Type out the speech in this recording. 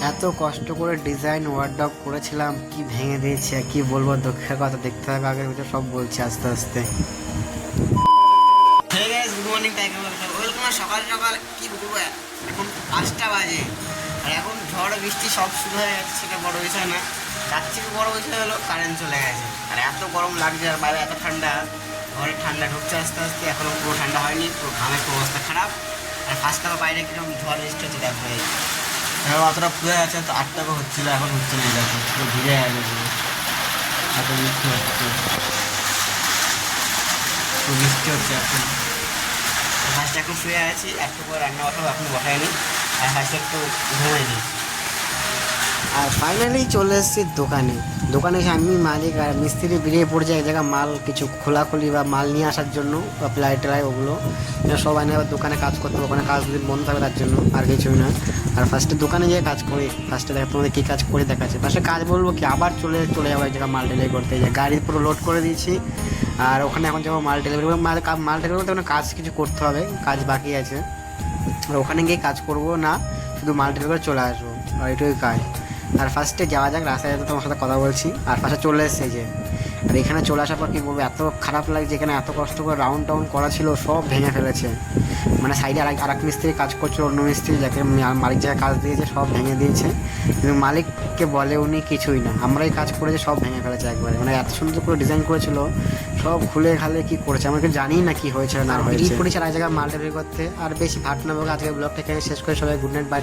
এত কষ্ট করে ডিজাইন ওয়ার্ডরোব করেছিলাম, কি ভেঙে দিয়েছে, কি বলবো, দুঃখের কথা। দেখতে থাকা আগের ভিতরে সব বলছি আস্তে আস্তে। Good morning, welcome. সকাল সকাল কি বলবো, এখন 5টা বাজে আর এখন ঝড় বৃষ্টি সব শুরু হয়ে যাচ্ছে। সেটা বড় বিষয় না, তার থেকে বড় বিষয় হলো কারেন্ট চলে গেছে। আর এত গরম লাগছে, আর বাইরে এত ঠান্ডা, ঘরে ঠান্ডা ঢুকছে আস্তে আস্তে। এখনো পুরো ঠান্ডা হয়নি, পুরো ঘামের অবস্থা খারাপ। আর 5টা বাইরে কিরকম ঝড় বৃষ্টি হচ্ছে দেখো। এখন অতটা ফুয়ে আছে, তো 8টাও হচ্ছিলো, এখন হচ্ছে না। দেখো পুরো ভিড়ে গেছে, পুরো এত বৃষ্টি হচ্ছে, পুরো বৃষ্টি হচ্ছে এখন। ফার্স্টে এখন শুয়ে আছি, একটু করে রান্না বসাবো, এখন বসাইনি। আর ফার্স্টে একটু ঘুমাইনি। আর ফাইনালি চলে এসেছি দোকানে। দোকানে এসে আমি, মালিক আর মিস্ত্রি বেরিয়ে পড়ছে এক জায়গায় মাল কিছু খোলাখুলি বা মাল নিয়ে আসার জন্য, বা প্লাই টেলাই ওগুলো সবাই নিয়ে আবার দোকানে কাজ করতে হবে। ওখানে কাজ দুদিন বন্ধ থাকবে, তার জন্য আর কিছুই না। আর ফার্স্টে দোকানে গিয়ে কাজ করি। ফার্স্টে দেখা তোমাদের কী কাজ করে দেখাচ্ছে। ফার্স্টে কাজ বলবো কি, আবার চলে যাবো এক জায়গায় মাল ডেলিভারি করতে। যে গাড়ি পুরো লোড করে দিয়েছি, আর ওখানে এখন যাবো মাল ডেলিভারি। মাল ডেলিভারি করতে কাজ কিছু করতে হবে, কাজ বাকি আছে। আর ওখানে গিয়ে কাজ করবো না, শুধু মাল ডেলিভারি করে চলে আসবো, আর এটুকুই কাজ। আর ফার্স্টে যাওয়া যাক, রাস্তায় যেতে তোমার সাথে কথা বলছি। আর ফার্স্টে চলে এসেছে যে, আর এখানে চলে আসার পর কী বলবো, এত খারাপ লাগছে। এখানে এত কষ্ট করে রাউন্ড করা ছিল, সব ভেঙে ফেলেছে। মানে সাইডে আর এক মিস্ত্রি কাজ করছিল, অন্য মিস্ত্রি যাকে মালিক জায়গায় কাজ দিয়েছে, সব ভেঙে দিয়েছে। কিন্তু মালিককে বলে উনি কিছুই না, আমরাই কাজ করেছে, সব ভেঙে ফেলেছে একবারে। মানে এত সুন্দর করে ডিজাইন করেছিল, সব খুলে খালে কী করেছে, আমরা জানি না কি হয়েছে না হয়েছে। করেছে আর এক জায়গায় মাল ডেলিভারি করতে। আর বেশি ভাট না বলে আজকে ব্লগটা এখানে শেষ করে সবাই গুড নাইট, বাই।